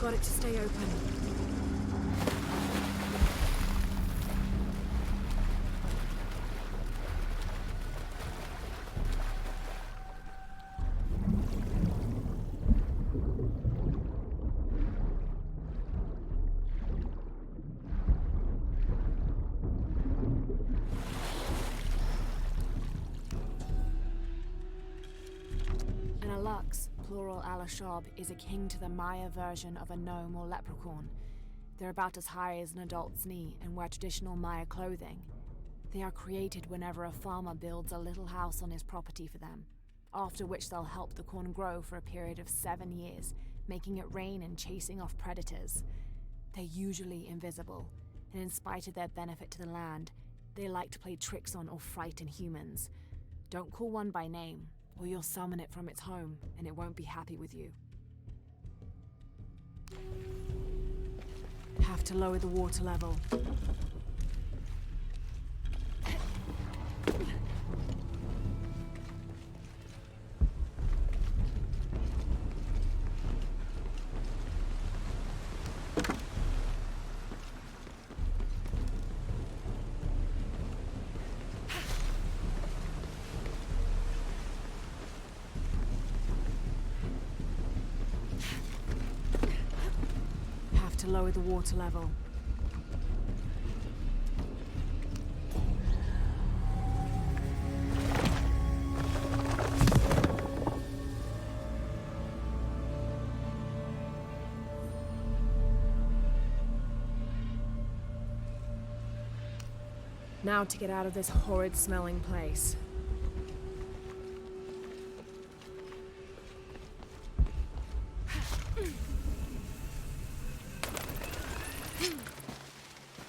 Got it to stay open. Plural Alashab is akin to the Maya version of a gnome or leprechaun. They're about as high as an adult's knee and wear traditional Maya clothing. They are created whenever a farmer builds a little house on his property for them, after which they'll help the corn grow for a period of 7 years, making it rain and chasing off predators. They're usually invisible, and in spite of their benefit to the land, they like to play tricks on or frighten humans. Don't call one by name, or you'll summon it from its home, and it won't be happy with you. Have to lower the water level. Lower the water level. Now to get out of this horrid smelling place.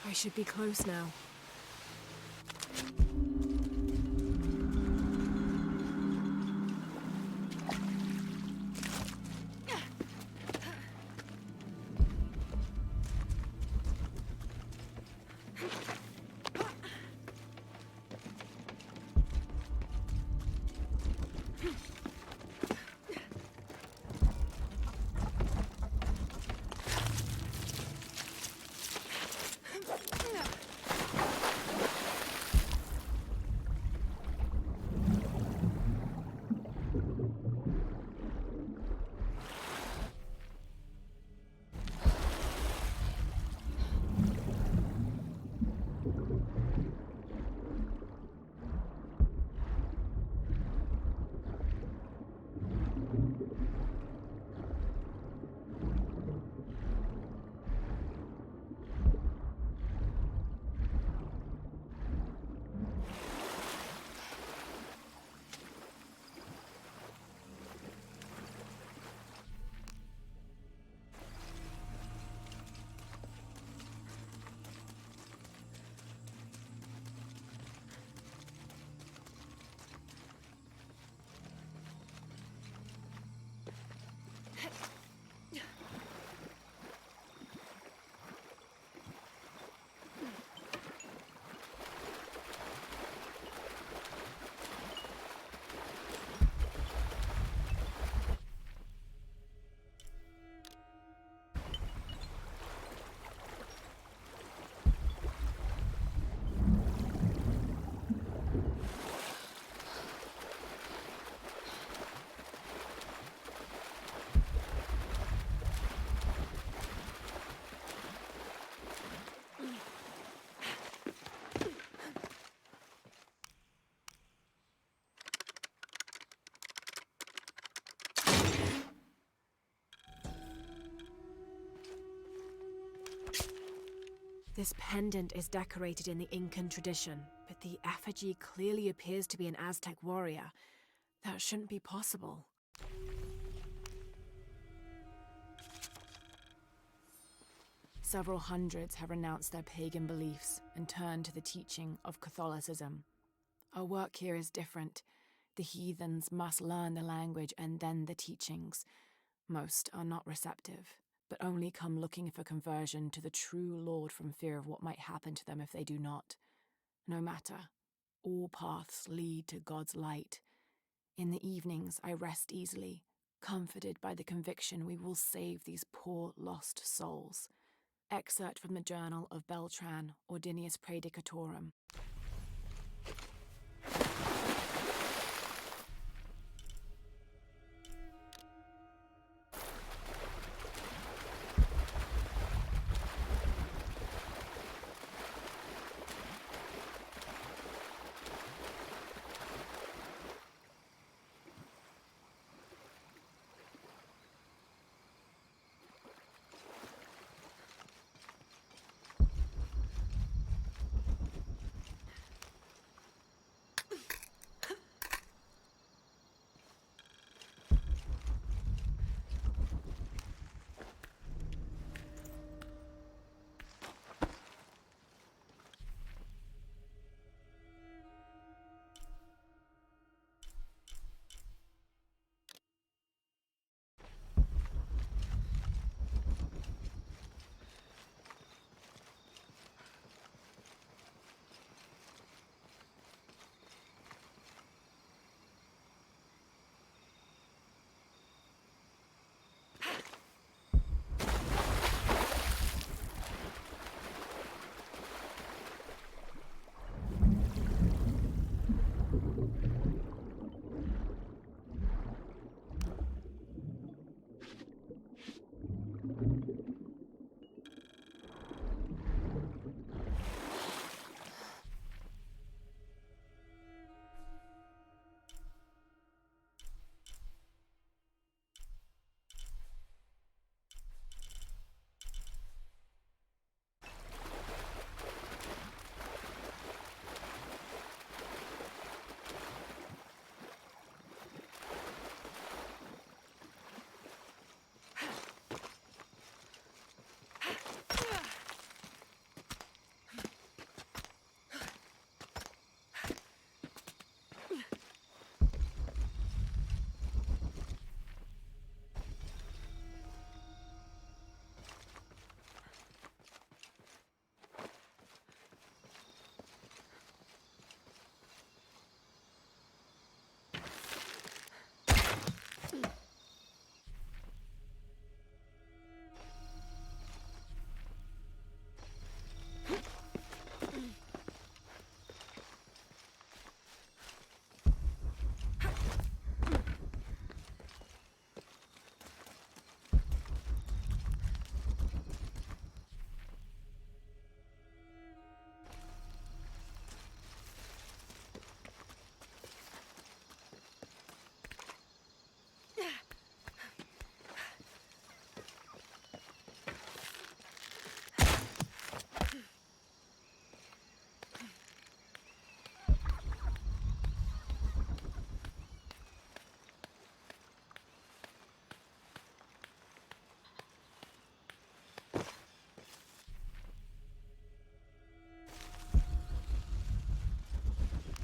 I should be close now. This pendant is decorated in the Incan tradition, but the effigy clearly appears to be an Aztec warrior. That shouldn't be possible. Several hundreds have renounced their pagan beliefs and turned to the teaching of Catholicism. Our work here is different. The heathens must learn the language and then the teachings. Most are not receptive, but only come looking for conversion to the true Lord from fear of what might happen to them if they do not. No matter, all paths lead to God's light. In the evenings, I rest easily, comforted by the conviction we will save these poor lost souls. Excerpt from the journal of Beltran, Ordinius Praedicatorum.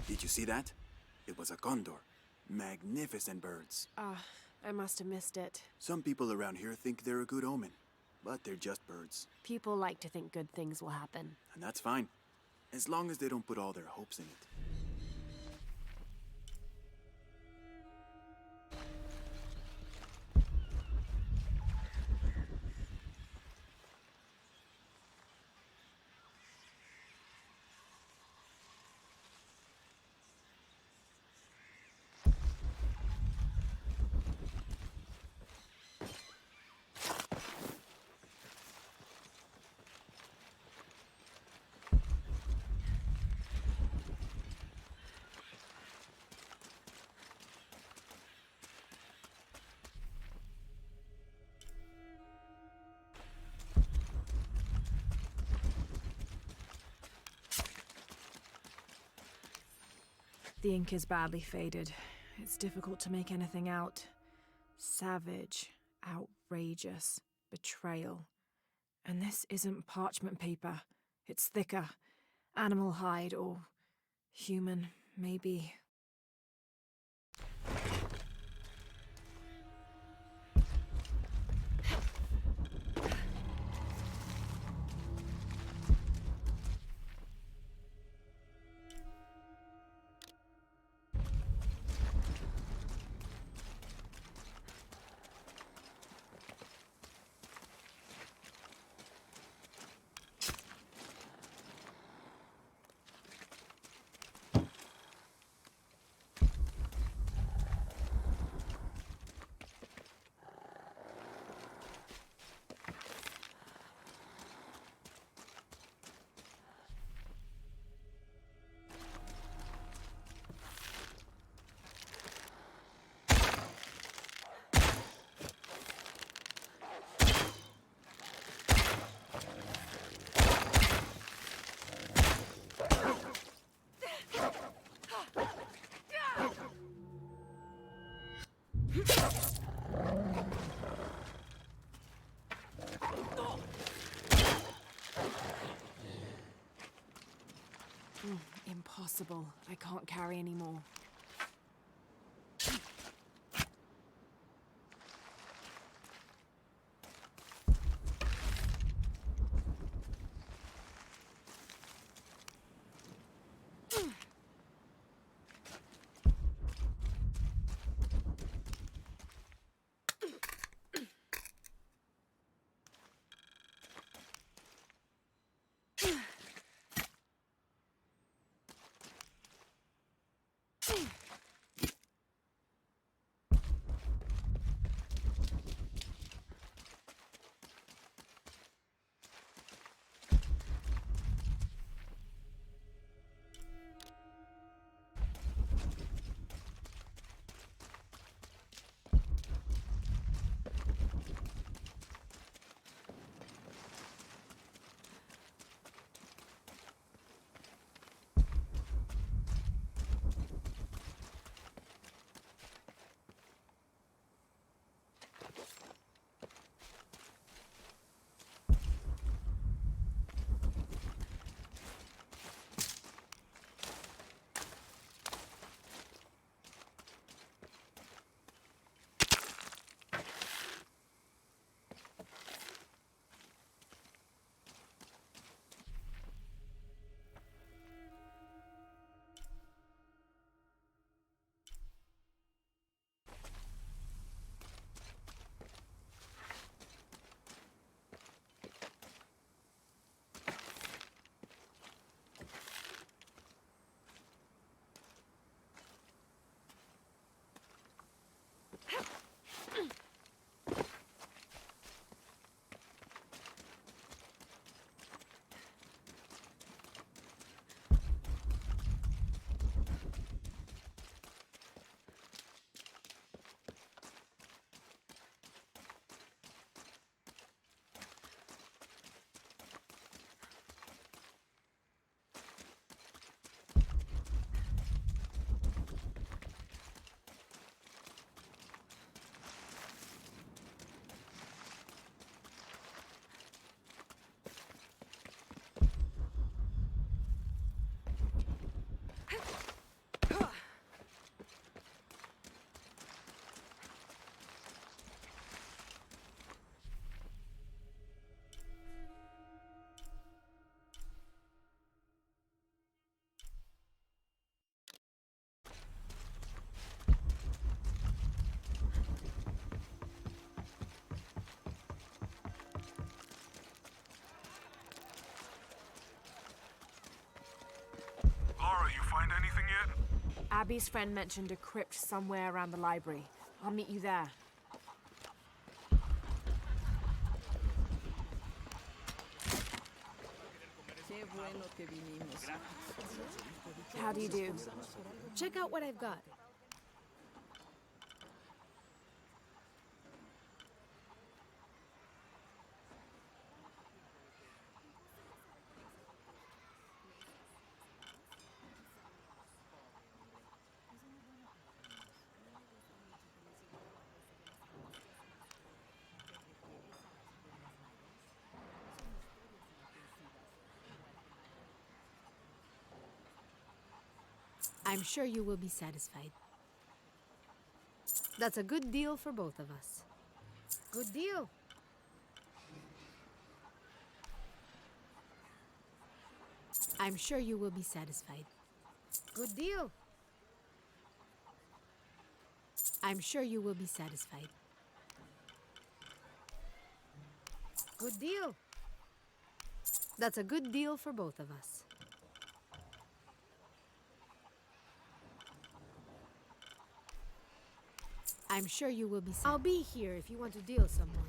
Did you see that? It was a condor. Magnificent birds. I must have missed it. Some people around here think they're a good omen, but they're just birds. People like to think good things will happen. And that's fine, as long as they don't put all their hopes in it. The ink is badly faded. It's difficult to make anything out. Savage, outrageous, betrayal. And this isn't parchment paper. It's thicker. Animal hide or human, maybe. impossible. I can't carry anymore. Lara, you find anything yet? Abby's friend mentioned a crypt somewhere around the library. I'll meet you there. How do you do? Check out what I've got. I'm sure you will be satisfied. That's a good deal for both of us. Good deal. I'm sure you will be satisfied. Good deal. I'm sure you will be satisfied. Good deal. That's a good deal for both of us. I'm sure you will be satisfied. I'll be here if you want to deal some more.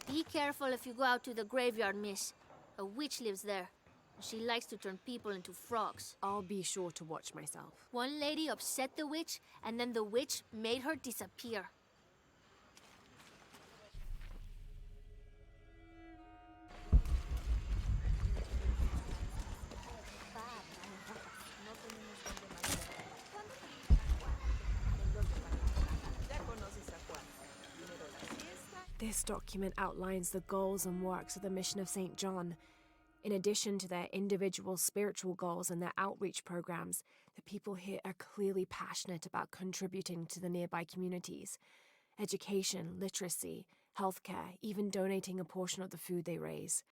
Be careful if you go out to the graveyard, miss. A witch lives there. She likes to turn people into frogs. I'll be sure to watch myself. One lady upset the witch, and then the witch made her disappear. This document outlines the goals and works of the mission of St. John. In addition to their individual spiritual goals and their outreach programs, the people here are clearly passionate about contributing to the nearby communities. Education, literacy, healthcare, even donating a portion of the food they raise.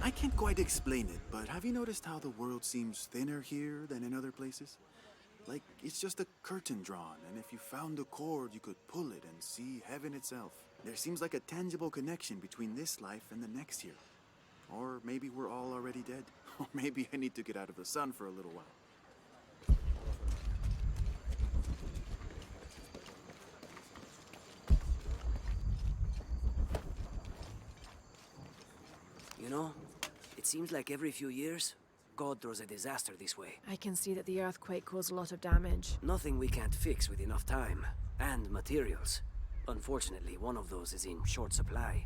I can't quite explain it, but have you noticed how the world seems thinner here than in other places? Like, it's just a curtain drawn, and if you found a cord, you could pull it and see heaven itself. There seems like a tangible connection between this life and the next here. Or maybe we're all already dead. Or maybe I need to get out of the sun for a little while. You know, it seems like every few years, God throws a disaster this way. I can see that the earthquake caused a lot of damage. Nothing we can't fix with enough time. And materials. Unfortunately, one of those is in short supply.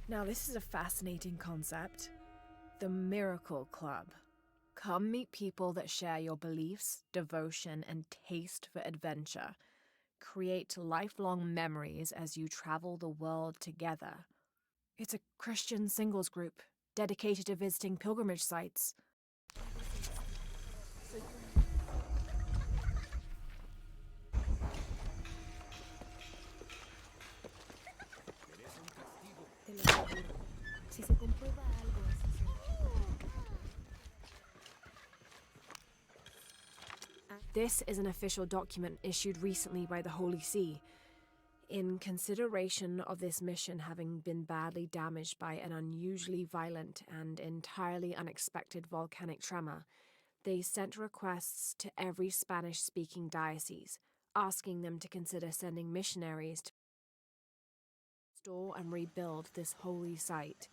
Now, this is a fascinating concept. The Miracle Club. Come meet people that share your beliefs, devotion, and taste for adventure. Create lifelong memories as you travel the world together. It's a Christian singles group dedicated to visiting pilgrimage sites. This is an official document issued recently by the Holy See. In consideration of this mission having been badly damaged by an unusually violent and entirely unexpected volcanic tremor, they sent requests to every Spanish-speaking diocese, asking them to consider sending missionaries to restore and rebuild this holy site.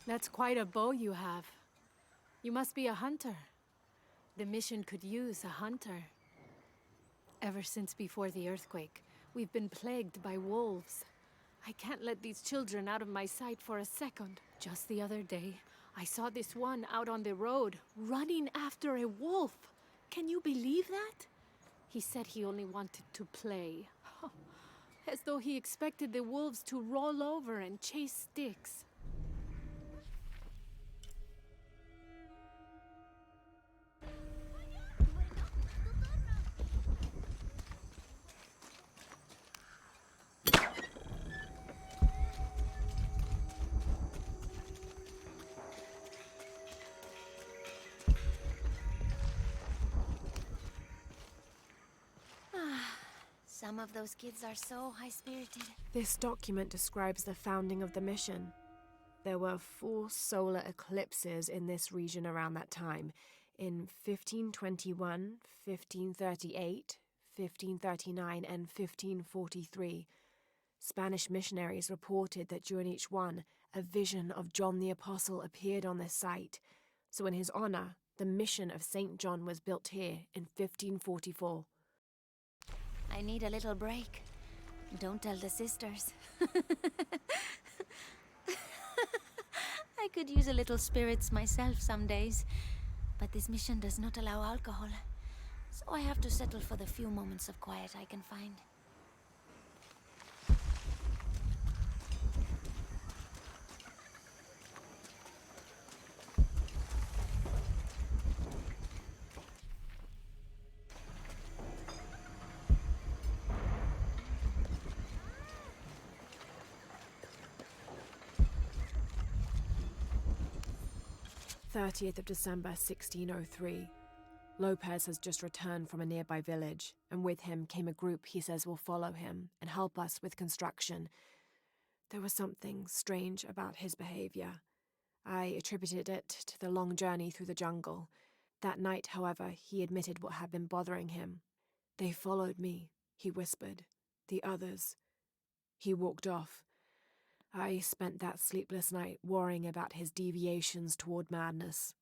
That's quite a bow you have. You must be a hunter. The mission could use a hunter. Ever since before the earthquake, we've been plagued by wolves. I can't let these children out of my sight for a second. Just the other day, I saw this one out on the road, running after a wolf. Can you believe that? He said he only wanted to play. As though he expected the wolves to roll over and chase sticks. Some of those kids are so high-spirited. This document describes the founding of the mission. There were 4 solar eclipses in this region around that time, in 1521, 1538, 1539, and 1543. Spanish missionaries reported that during each one, a vision of John the Apostle appeared on this site. So in his honor, the mission of St. John was built here in 1544. I need a little break. Don't tell the sisters. I could use a little spirits myself some days, but this mission does not allow alcohol, so I have to settle for the few moments of quiet I can find. December 1603. Lopez has just returned from a nearby village, and with him came a group he says will follow him and help us with construction. There was something strange about his behavior. I attributed it to the long journey through the jungle. That night, however, he admitted what had been bothering him. They followed me, he whispered. The others. He walked off. I spent that sleepless night worrying about his deviations toward madness.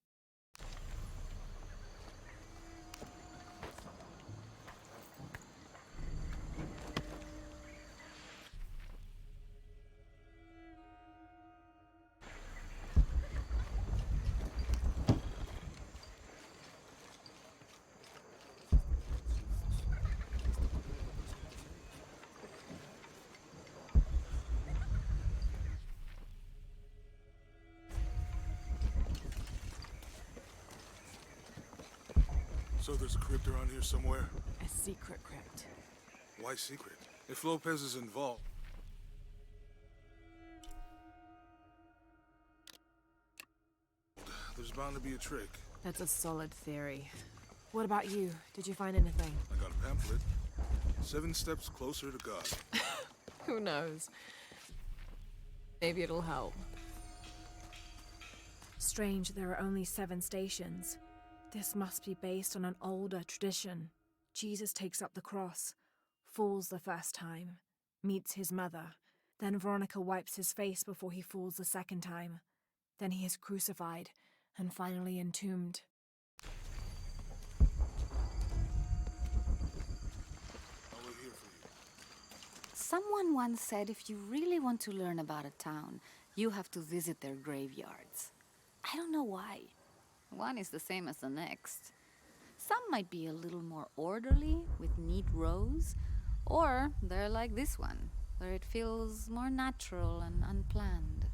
So there's a crypt around here somewhere? A secret crypt. Why secret? If Lopez is involved... there's bound to be a trick. That's a solid theory. What about you? Did you find anything? I got a pamphlet. 7 steps closer to God. Who knows? Maybe it'll help. Strange there are only 7 stations. This must be based on an older tradition. Jesus takes up the cross, falls the first time, meets his mother. Then Veronica wipes his face before he falls the second time. Then he is crucified and finally entombed. I'll wait here for you. Someone once said if you really want to learn about a town, you have to visit their graveyards. I don't know why. One is the same as the next. Some might be a little more orderly, with neat rows, or they're like this one, where it feels more natural and unplanned.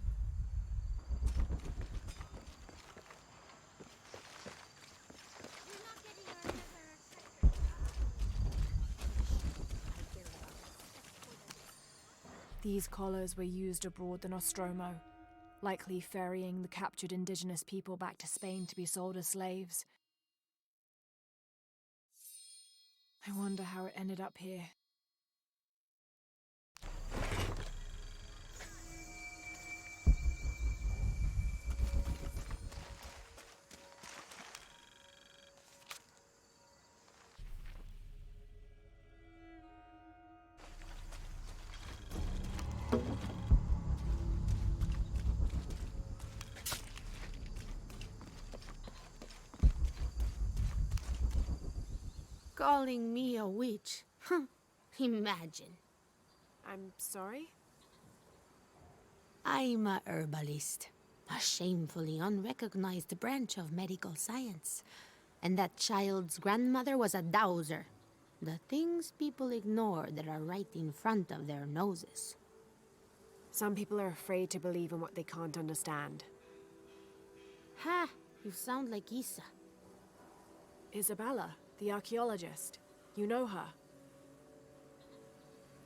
These collars were used abroad the Nostromo, likely ferrying the captured indigenous people back to Spain to be sold as slaves. I wonder how it ended up here. Calling me a witch? Imagine. I'm sorry? I'm a herbalist, a shamefully unrecognized branch of medical science. And that child's grandmother was a dowser. The things people ignore that are right in front of their noses. Some people are afraid to believe in what they can't understand. Ha! You sound like Isa. Isabella, the archaeologist. You know her.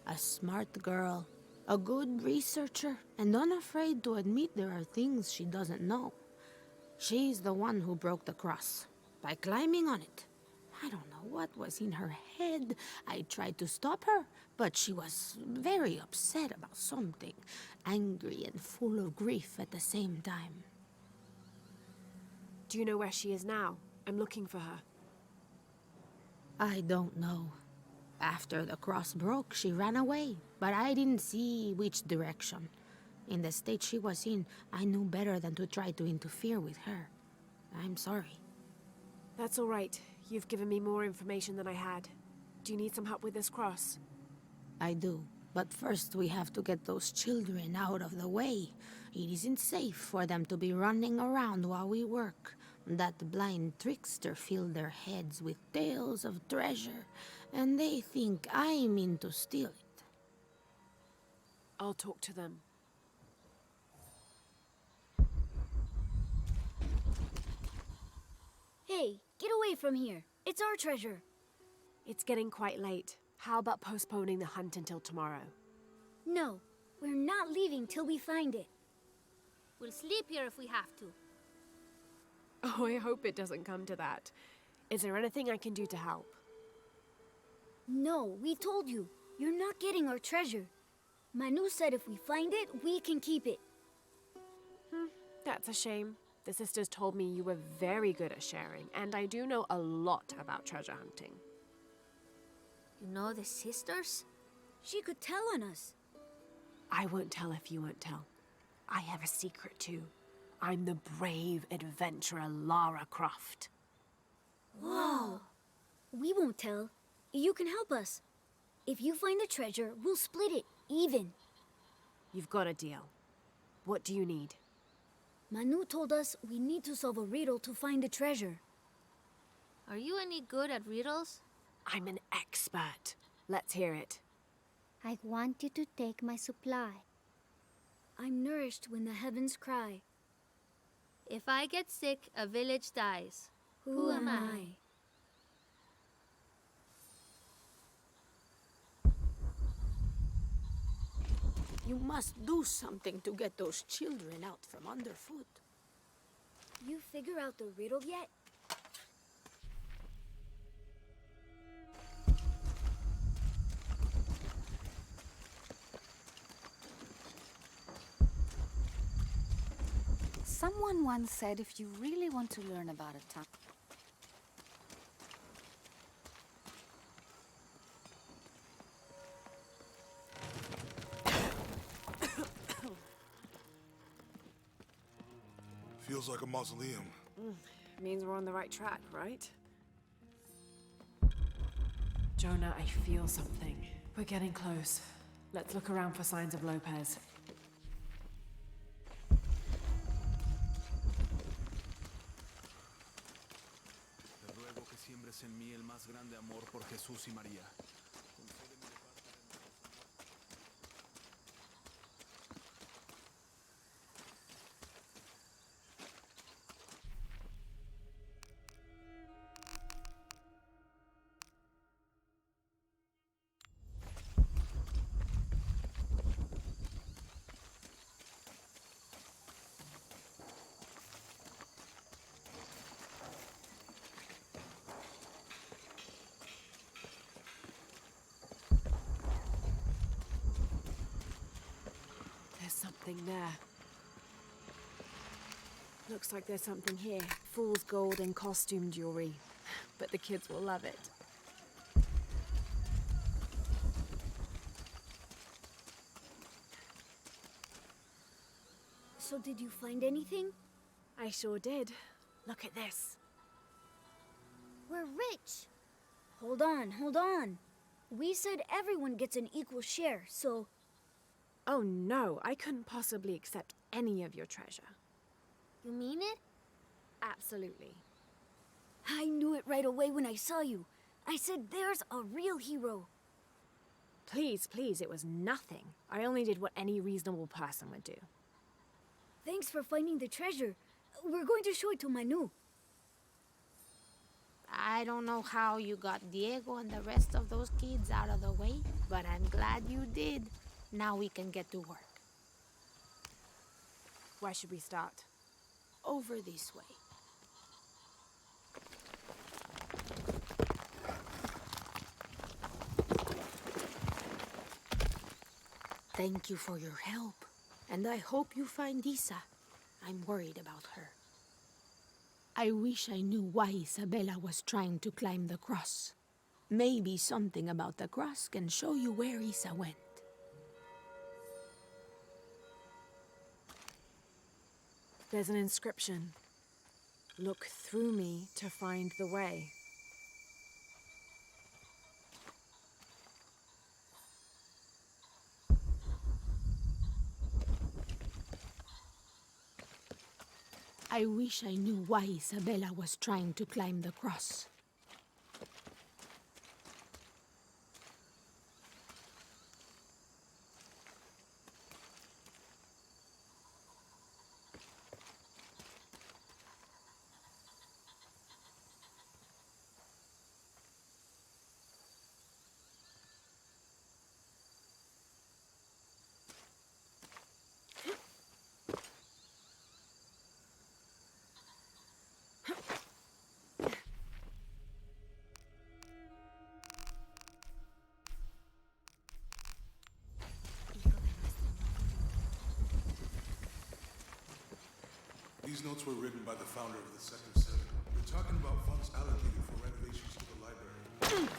A smart girl, a good researcher, and unafraid to admit there are things she doesn't know. She's the one who broke the cross, by climbing on it. I don't know what was in her head. I tried to stop her, but she was very upset about something, angry and full of grief at the same time. Do you know where she is now? I'm looking for her. I don't know. After the cross broke, she ran away, but I didn't see which direction. In the state she was in, I knew better than to try to interfere with her. I'm sorry. That's all right. You've given me more information than I had. Do you need some help with this cross? I do, but first we have to get those children out of the way. It isn't safe for them to be running around while we work. That blind trickster filled their heads with tales of treasure, and they think I mean to steal it. I'll talk to them. Hey, get away from here. It's our treasure. It's getting quite late. How about postponing the hunt until tomorrow? No, we're not leaving till we find it. We'll sleep here if we have to. Oh, I hope it doesn't come to that. Is there anything I can do to help? No, we told you. You're not getting our treasure. Manu said if we find it, we can keep it. That's a shame. The sisters told me you were very good at sharing, and I do know a lot about treasure hunting. You know the sisters? She could tell on us. I won't tell if you won't tell. I have a secret too. I'm the brave adventurer LaraCroft. Whoa! We won't tell. You can help us. If you find the treasure, we'll split it, even. You've got a deal. What do you need? Manu told us we need to solve a riddle to find the treasure. Are you any good at riddles? I'm an expert. Let's hear it. I want you to take my supply. I'm nourished when the heavens cry. If I get sick, a village dies. Who am I? You must do something to get those children out from underfoot. You figure out the riddle yet? Someone once said if you really want to learn about a town... Feels like a mausoleum. Means we're on the right track, right? Jonah, I feel something. We're getting close. Let's look around for signs of Lopez. Te ruego que siembres en mí el más grande amor por Jesús y María. There's something there. Looks like there's something here. Fool's gold and costume jewelry. But the kids will love it. So did you find anything? I sure did. Look at this. We're rich. Hold on, hold on. We said everyone gets an equal share, so... Oh no, I couldn't possibly accept any of your treasure. You mean it? Absolutely. I knew it right away when I saw you. I said there's a real hero. Please, please, it was nothing. I only did what any reasonable person would do. Thanks for finding the treasure. We're going to show it to Manu. I don't know how you got Diego and the rest of those kids out of the way, but I'm glad you did. Now we can get to work. Where should we start? Over this way. Thank you for your help. And I hope you find Isa. I'm worried about her. I wish I knew why Isabella was trying to climb the cross. Maybe something about the cross can show you where Isa went. There's an inscription. Look through me to find the way. I wish I knew why Isabella was trying to climb the cross. These notes were written by the founder of the Sector 7. They're talking about funds allocated for renovations to the library.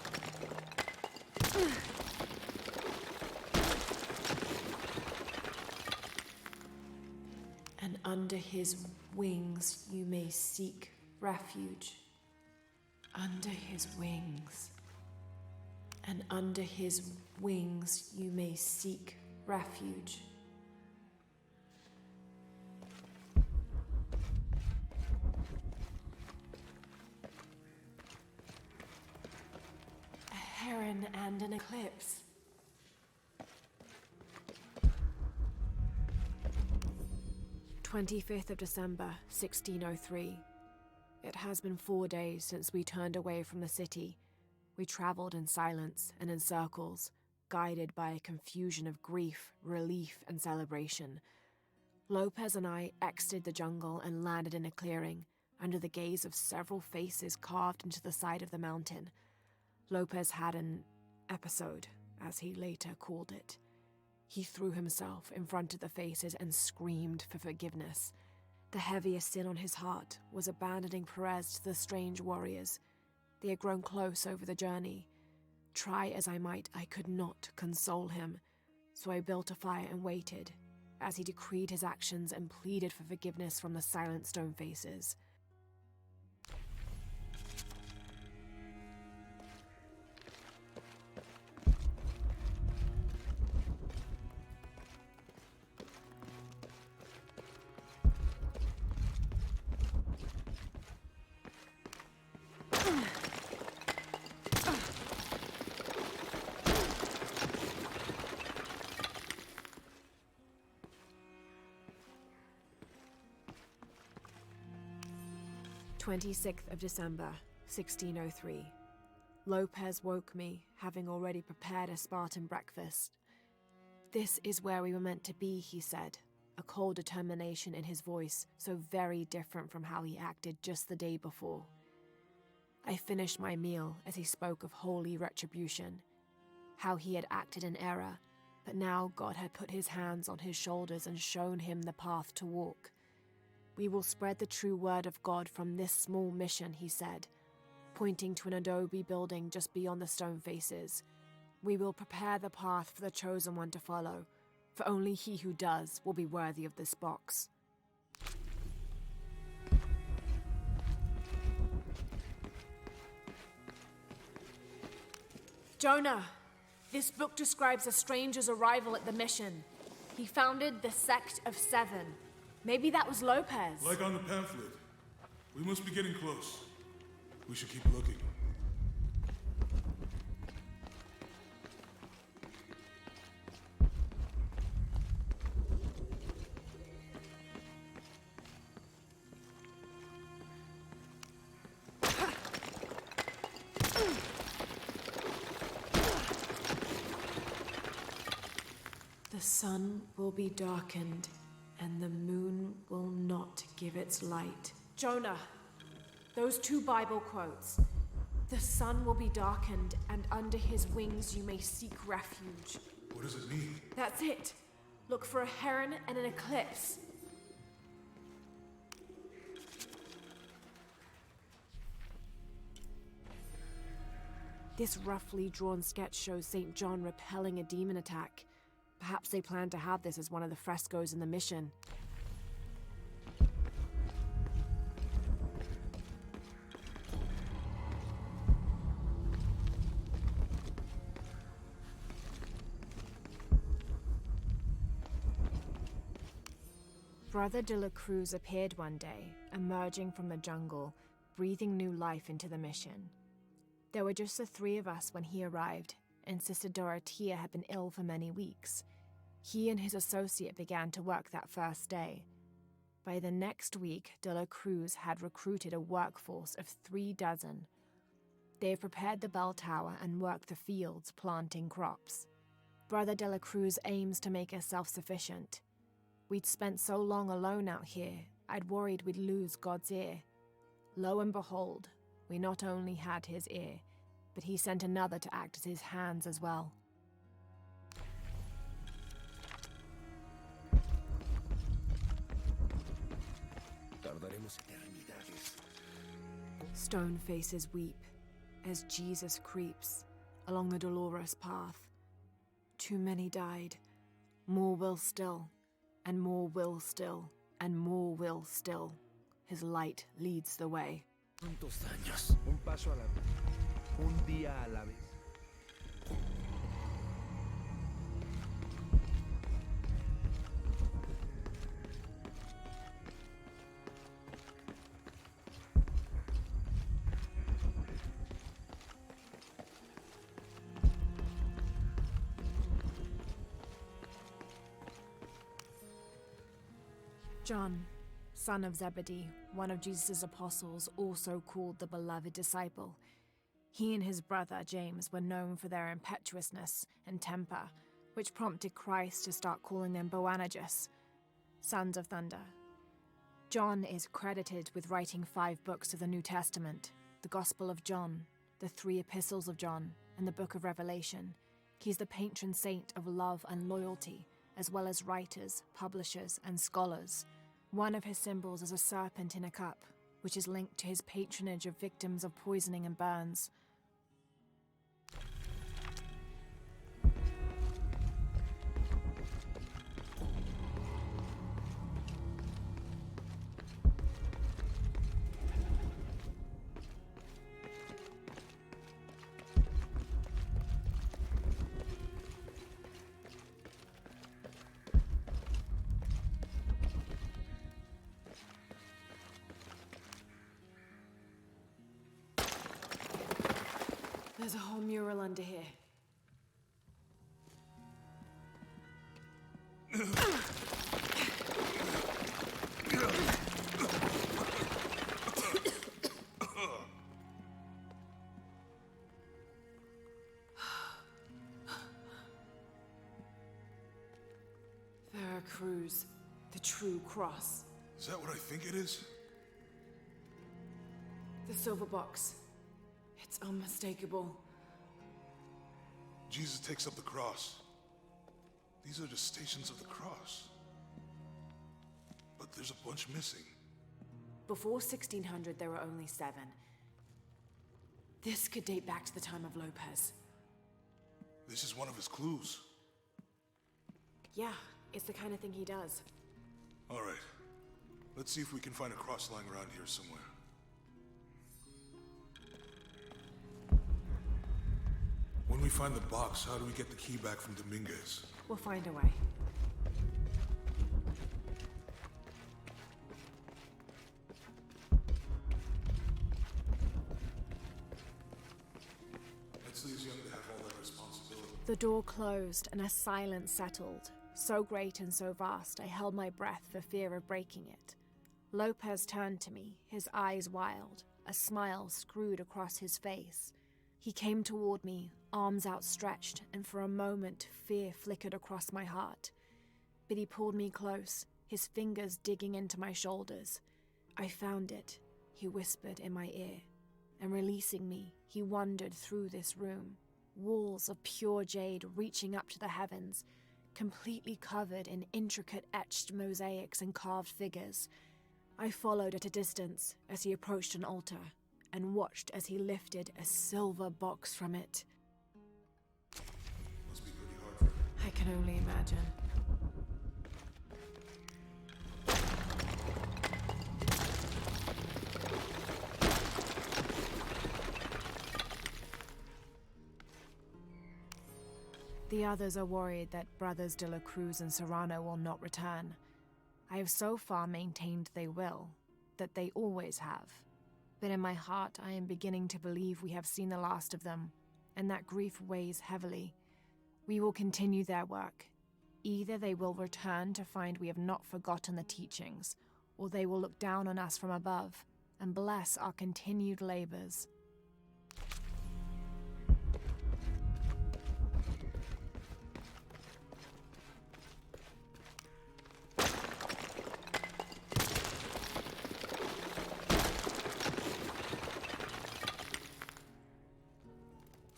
And under his wings you may seek refuge. Under his wings. And under his wings you may seek refuge. A heron and an eclipse. 25th of December, 1603. It has been 4 days since we turned away from the city. We traveled in silence and in circles, guided by a confusion of grief, relief, and celebration. Lopez and I exited the jungle and landed in a clearing, under the gaze of several faces carved into the side of the mountain. Lopez had an episode, as he later called it. He threw himself in front of the faces and screamed for forgiveness. The heaviest sin on his heart was abandoning Perez to the strange warriors. They had grown close over the journey. Try as I might, I could not console him, so I built a fire and waited, as he decreed his actions and pleaded for forgiveness from the silent stone faces. "26th of December, 1603. Lopez woke me, having already prepared a Spartan breakfast. This is where we were meant to be, he said, a cold determination in his voice, so very different from how he acted just the day before. I finished my meal as he spoke of holy retribution, how he had acted in error, but now God had put his hands on his shoulders and shown him the path to walk. We will spread the true word of God from this small mission, he said, pointing to an adobe building just beyond the stone faces. We will prepare the path for the chosen one to follow, for only he who does will be worthy of this box. Jonah, this book describes a stranger's arrival at the mission. He founded the Sect of Seven. Maybe that was Lopez. Like on the pamphlet. We must be getting close. We should keep looking. The sun will be darkened, and the moon will not give its light. Jonah, those two Bible quotes. The sun will be darkened, and under his wings you may seek refuge. What does it mean? That's it. Look for a heron and an eclipse. This roughly drawn sketch shows St. John repelling a demon attack. Perhaps they plan to have this as one of the frescoes in the mission. Brother de la Cruz appeared one day, emerging from the jungle, breathing new life into the mission. There were just the three of us when he arrived, and Sister Dorothea had been ill for many weeks. He and his associate began to work that first day. By the next week, de la Cruz had recruited a workforce of 36. They have prepared the bell tower and worked the fields, planting crops. Brother de la Cruz aims to make us self-sufficient. We'd spent so long alone out here, I'd worried we'd lose God's ear. Lo and behold, we not only had his ear, but he sent another to act as his hands as well. Stone faces weep as Jesus creeps, along the dolorous path. Too many died. More will still, and more will still, and more will still. His light leads the way. ¿Cuántos años? Un paso a la vez. Un día a la vez. John, son of Zebedee, one of Jesus' apostles, also called the beloved disciple. He and his brother James were known for their impetuousness and temper, which prompted Christ to start calling them Boanerges, sons of thunder. John is credited with writing 5 books of the New Testament, the Gospel of John, the 3 epistles of John, and the Book of Revelation. He's the patron saint of love and loyalty, as well as writers, publishers, and scholars. One of his symbols is a serpent in a cup, which is linked to his patronage of victims of poisoning and burns. There's a whole mural under here. Veracruz, the true cross. Is that what I think it is? The silver box. It's unmistakable. Jesus takes up the cross. These are the stations of the cross. But there's a bunch missing. Before 1600, there were only 7. This could date back to the time of Lopez. This is one of his clues. Yeah, it's the kind of thing he does. All right. Let's see if we can find a cross lying around here somewhere. When we find the box, how do we get the key back from Dominguez? We'll find a way. It's leaves young to have all that responsibility. The door closed and a silence settled, so great and so vast I held my breath for fear of breaking it. Lopez turned to me, his eyes wild, a smile screwed across his face. He came toward me, arms outstretched, and for a moment fear flickered across my heart. But he pulled me close, his fingers digging into my shoulders. I found it, he whispered in my ear, and releasing me, he wandered through this room, walls of pure jade reaching up to the heavens, completely covered in intricate etched mosaics and carved figures. I followed at a distance as he approached an altar, and watched as he lifted a silver box from it. Must be pretty hard for him. I can only imagine. The others are worried that brothers De La Cruz and Serrano will not return. I have so far maintained they will, that they always have. But in my heart, I am beginning to believe we have seen the last of them, and that grief weighs heavily. We will continue their work. Either they will return to find we have not forgotten the teachings, or they will look down on us from above and bless our continued labors.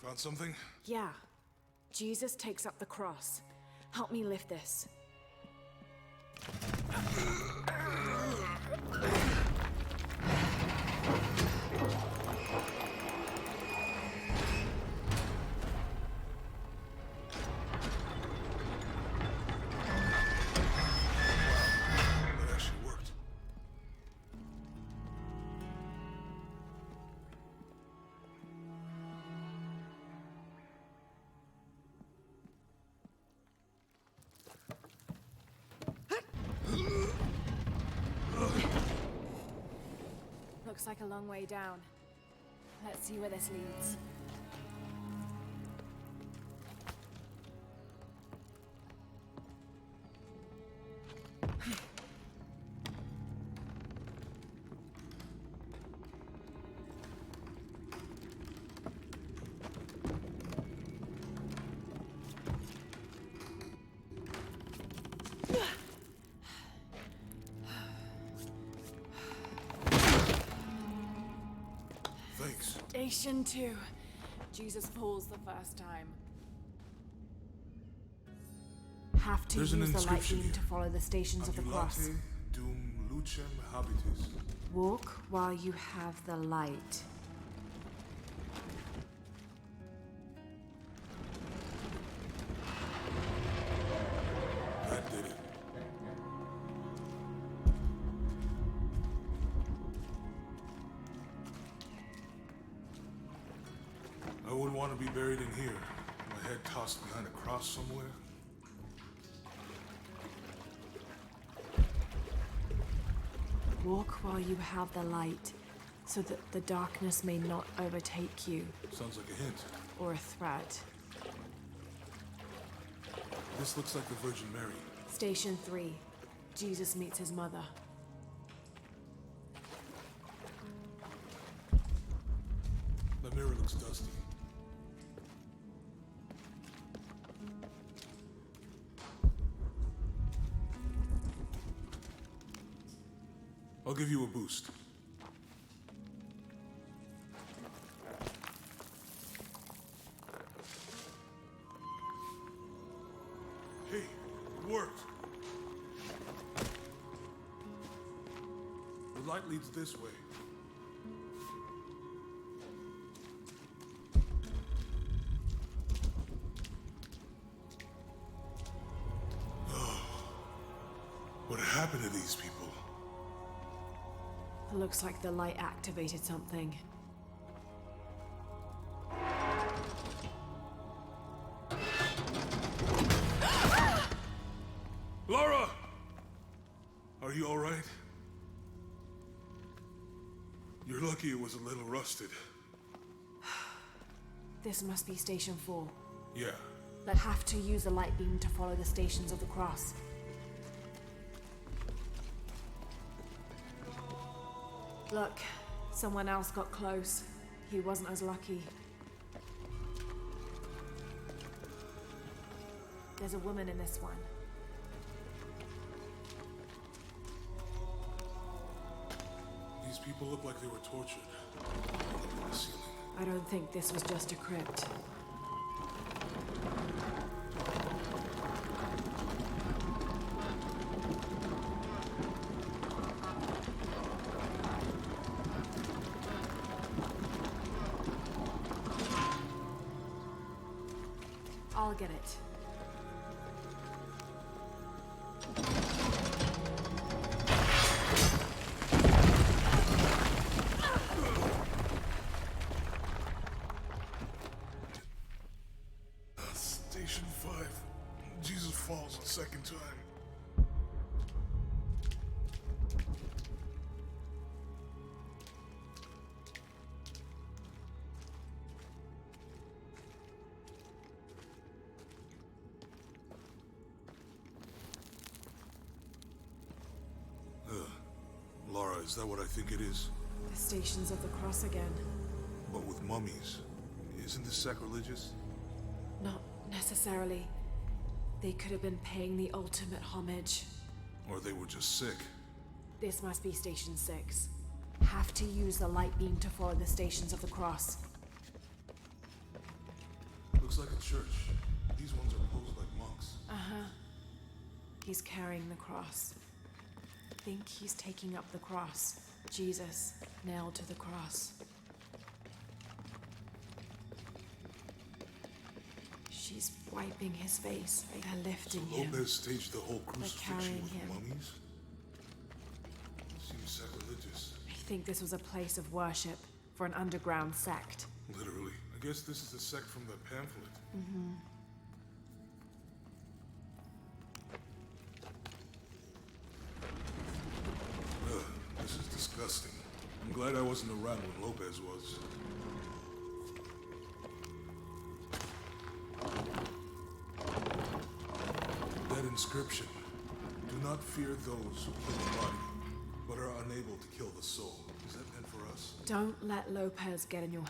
Found something? Yeah. Jesus takes up the cross. Help me lift this. Looks like a long way down. Let's see where this leads. Thanks. Station 2. Jesus falls the first time. Have to There's use an the light inscription beam here. to follow the stations of the cross. Ambulate dum lucem habitis. Walk while you have the light. That did it. I wouldn't want to be buried in here. My head tossed behind a cross somewhere. Walk while you have the light, so that the darkness may not overtake you, Sounds like a hint. or a threat. This looks like the Virgin Mary. Station 3. Jesus meets his mother. The mirror looks dusty. I'll give you a boost. Hey, it worked. The light leads this way. What happened to these people? It looks like the light activated something. Lara! Are you all right? You're lucky it was a little rusted. This must be Station 4. Yeah. But have to use the light beam to follow the stations of the cross. Look, someone else got close. He wasn't as lucky. There's a woman in this one. These people look like they were tortured. Look at the ceiling. I don't think this was just a crypt. I'll get it. Station 5. Jesus falls a second time. Lara, is that what I think it is? The stations of the cross again. But with mummies. Isn't this sacrilegious? Not necessarily. They could have been paying the ultimate homage. Or they were just sick. This must be Station 6. Have to use the light beam to follow the stations of the cross. Looks like a church. These ones are posed like monks. Uh-huh. He's carrying the cross. I think he's taking up the cross. Jesus, nailed to the cross. She's wiping his face. They're lifting him. Lopez staged the whole crucifixion carrying with him. mummies? Seems sacrilegious. I think this was a place of worship for an underground sect. Literally. I guess this is the sect from the pamphlet. Mm-hmm. Ugh, this is disgusting. I'm glad I wasn't around when Lopez was. That inscription. Do not fear those who kill the body, but are unable to kill the soul. Is that meant for us? Don't let Lopez get in your